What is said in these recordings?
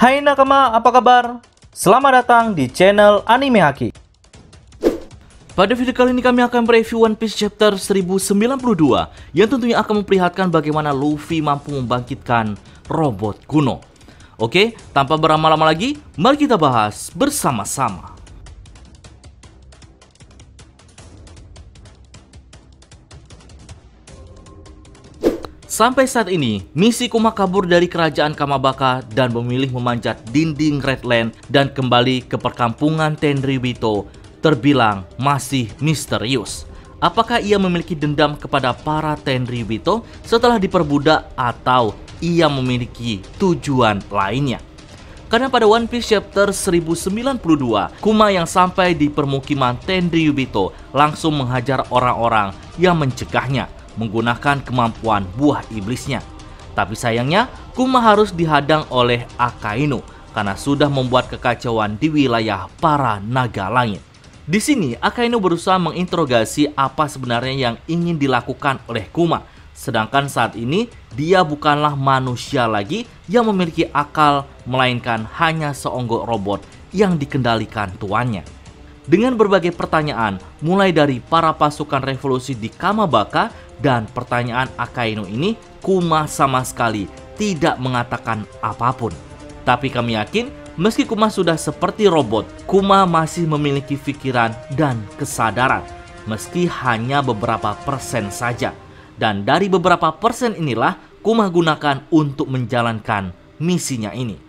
Hai nakama, apa kabar? Selamat datang di channel Anime Haki. Pada video kali ini kami akan mereview One Piece chapter 1092 yang tentunya akan memperlihatkan bagaimana Luffy mampu membangkitkan robot kuno. Oke, tanpa berlama-lama lagi, mari kita bahas bersama-sama. Sampai saat ini, misi Kuma kabur dari kerajaan Kamabaka dan memilih memanjat dinding Redland dan kembali ke perkampungan Tenryubito terbilang masih misterius. Apakah ia memiliki dendam kepada para Tenryubito setelah diperbudak atau ia memiliki tujuan lainnya? Karena pada One Piece chapter 1092, Kuma yang sampai di permukiman Tenryubito langsung menghajar orang-orang yang mencegahnya menggunakan kemampuan buah iblisnya. Tapi sayangnya, Kuma harus dihadang oleh Akainu karena sudah membuat kekacauan di wilayah para naga langit. Di sini, Akainu berusaha menginterogasi apa sebenarnya yang ingin dilakukan oleh Kuma. Sedangkan saat ini, dia bukanlah manusia lagi yang memiliki akal, melainkan hanya seonggok robot yang dikendalikan tuannya. Dengan berbagai pertanyaan, mulai dari para pasukan revolusi di Kamabaka dan pertanyaan Akainu ini, Kuma sama sekali tidak mengatakan apapun. Tapi kami yakin, meski Kuma sudah seperti robot, Kuma masih memiliki pikiran dan kesadaran, meski hanya beberapa persen saja. Dan dari beberapa persen inilah Kuma gunakan untuk menjalankan misinya ini.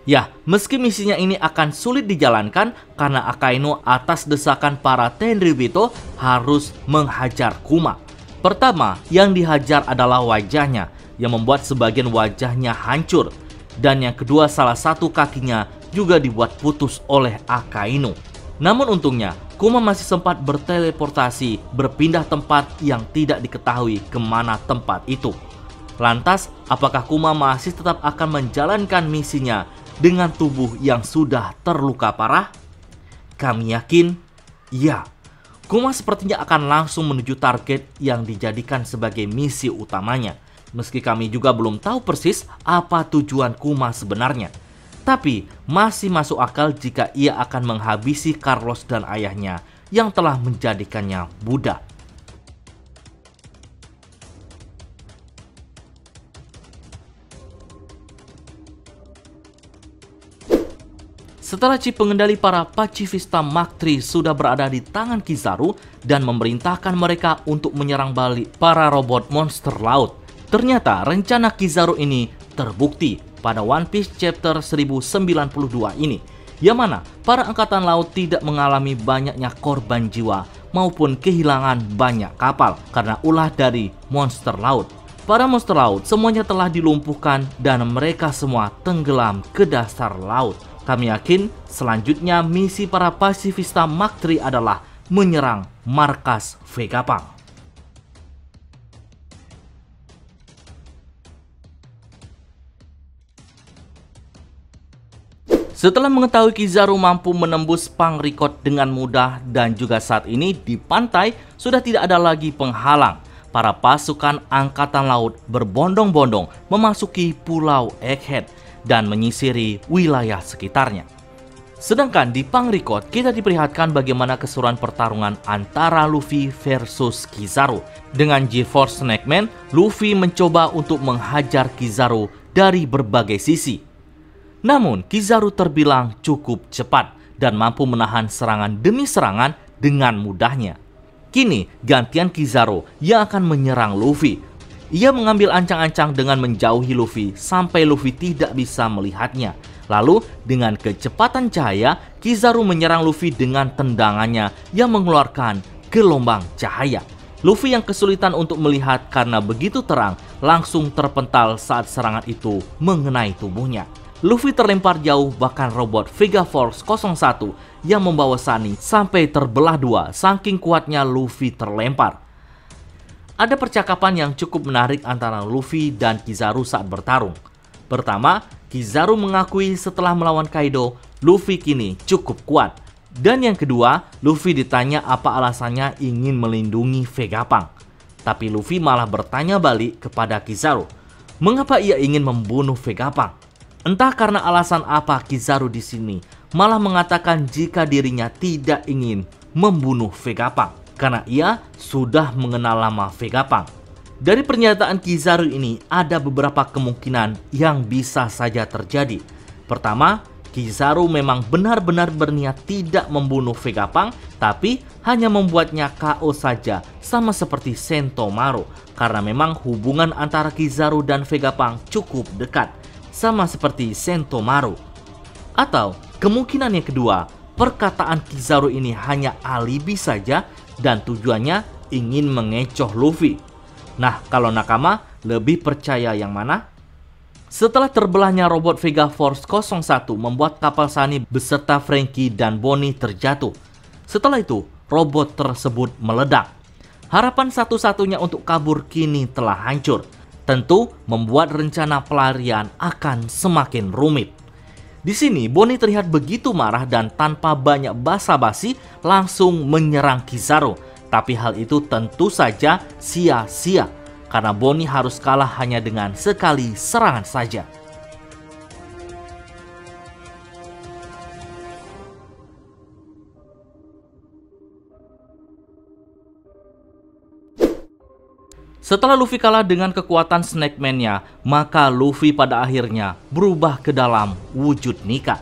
Ya, meski misinya ini akan sulit dijalankan karena Akainu atas desakan para Tenryubito harus menghajar Kuma. Pertama, yang dihajar adalah wajahnya yang membuat sebagian wajahnya hancur. Dan yang kedua, salah satu kakinya juga dibuat putus oleh Akainu. Namun untungnya, Kuma masih sempat berteleportasi berpindah tempat yang tidak diketahui kemana tempat itu. Lantas, apakah Kuma masih tetap akan menjalankan misinya dengan tubuh yang sudah terluka parah? Kami yakin, ya. Kuma sepertinya akan langsung menuju target yang dijadikan sebagai misi utamanya. Meski kami juga belum tahu persis apa tujuan Kuma sebenarnya. Tapi masih masuk akal jika ia akan menghabisi Carlos dan ayahnya yang telah menjadikannya budak. Setelah chip pengendali para pacifista Mark III sudah berada di tangan Kizaru dan memerintahkan mereka untuk menyerang balik para robot monster laut, ternyata rencana Kizaru ini terbukti pada One Piece chapter 1092 ini, yang mana para angkatan laut tidak mengalami banyaknya korban jiwa maupun kehilangan banyak kapal karena ulah dari monster laut. Para monster laut semuanya telah dilumpuhkan dan mereka semua tenggelam ke dasar laut. Kami yakin selanjutnya misi para pasifista Mark III adalah menyerang markas Vegapunk. Setelah mengetahui Kizaru mampu menembus Punk Record dengan mudah dan juga saat ini di pantai sudah tidak ada lagi penghalang, para pasukan angkatan laut berbondong-bondong memasuki Pulau Egghead dan menyisiri wilayah sekitarnya. Sedangkan di Punk Record kita diperlihatkan bagaimana keseruan pertarungan antara Luffy versus Kizaru. Dengan G-Force Snakeman, Luffy mencoba untuk menghajar Kizaru dari berbagai sisi. Namun Kizaru terbilang cukup cepat dan mampu menahan serangan demi serangan dengan mudahnya. Kini gantian Kizaru yang akan menyerang Luffy. Ia mengambil ancang-ancang dengan menjauhi Luffy sampai Luffy tidak bisa melihatnya. Lalu dengan kecepatan cahaya, Kizaru menyerang Luffy dengan tendangannya yang mengeluarkan gelombang cahaya. Luffy yang kesulitan untuk melihat karena begitu terang langsung terpental saat serangan itu mengenai tubuhnya. Luffy terlempar jauh, bahkan robot Vega Force 01 yang membawa Sunny sampai terbelah dua saking kuatnya Luffy terlempar. Ada percakapan yang cukup menarik antara Luffy dan Kizaru saat bertarung. Pertama, Kizaru mengakui setelah melawan Kaido, Luffy kini cukup kuat. Dan yang kedua, Luffy ditanya apa alasannya ingin melindungi Vegapunk. Tapi Luffy malah bertanya balik kepada Kizaru, mengapa ia ingin membunuh Vegapunk? Entah karena alasan apa Kizaru di sini malah mengatakan jika dirinya tidak ingin membunuh Vegapunk karena ia sudah mengenal lama Vegapunk. Dari pernyataan Kizaru ini ada beberapa kemungkinan yang bisa saja terjadi. Pertama, Kizaru memang benar-benar berniat tidak membunuh Vegapunk, tapi hanya membuatnya KO saja, sama seperti Sentomaru, karena memang hubungan antara Kizaru dan Vegapunk cukup dekat, sama seperti Sentomaru. Atau kemungkinan yang kedua, perkataan Kizaru ini hanya alibi saja dan tujuannya ingin mengecoh Luffy. Nah, kalau nakama lebih percaya yang mana? Setelah terbelahnya robot Vega Force 01 membuat kapal Sunny beserta Franky dan Bonnie terjatuh. Setelah itu, robot tersebut meledak. Harapan satu-satunya untuk kabur kini telah hancur. Tentu membuat rencana pelarian akan semakin rumit. Di sini Bonnie terlihat begitu marah dan tanpa banyak basa-basi langsung menyerang Kizaru. Tapi hal itu tentu saja sia-sia karena Bonnie harus kalah hanya dengan sekali serangan saja. Setelah Luffy kalah dengan kekuatan Snake Man-nya, maka Luffy pada akhirnya berubah ke dalam wujud Nika.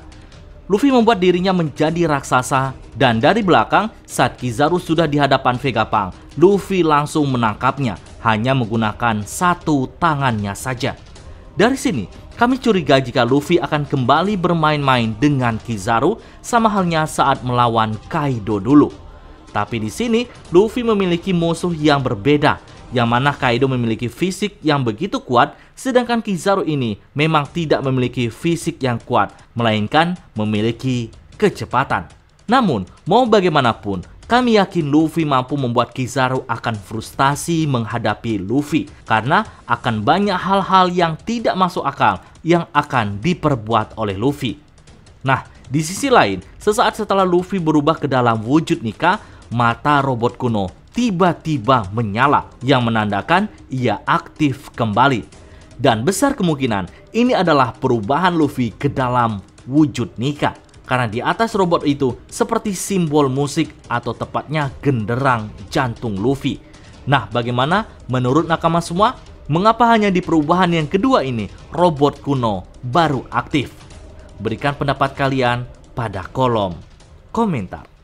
Luffy membuat dirinya menjadi raksasa dan dari belakang saat Kizaru sudah di hadapan Vegapunk, Luffy langsung menangkapnya hanya menggunakan satu tangannya saja. Dari sini kami curiga jika Luffy akan kembali bermain-main dengan Kizaru sama halnya saat melawan Kaido dulu. Tapi di sini Luffy memiliki musuh yang berbeda, yang mana Kaido memiliki fisik yang begitu kuat, sedangkan Kizaru ini memang tidak memiliki fisik yang kuat, melainkan memiliki kecepatan. Namun, mau bagaimanapun, kami yakin Luffy mampu membuat Kizaru akan frustasi menghadapi Luffy, karena akan banyak hal-hal yang tidak masuk akal yang akan diperbuat oleh Luffy. Nah, di sisi lain, sesaat setelah Luffy berubah ke dalam wujud Nika, mata robot kuno tiba-tiba menyala yang menandakan ia aktif kembali. Dan besar kemungkinan ini adalah perubahan Luffy ke dalam wujud Nika. Karena di atas robot itu seperti simbol musik atau tepatnya genderang jantung Luffy. Nah, bagaimana menurut nakama semua? Mengapa hanya di perubahan yang kedua ini robot kuno baru aktif? Berikan pendapat kalian pada kolom komentar.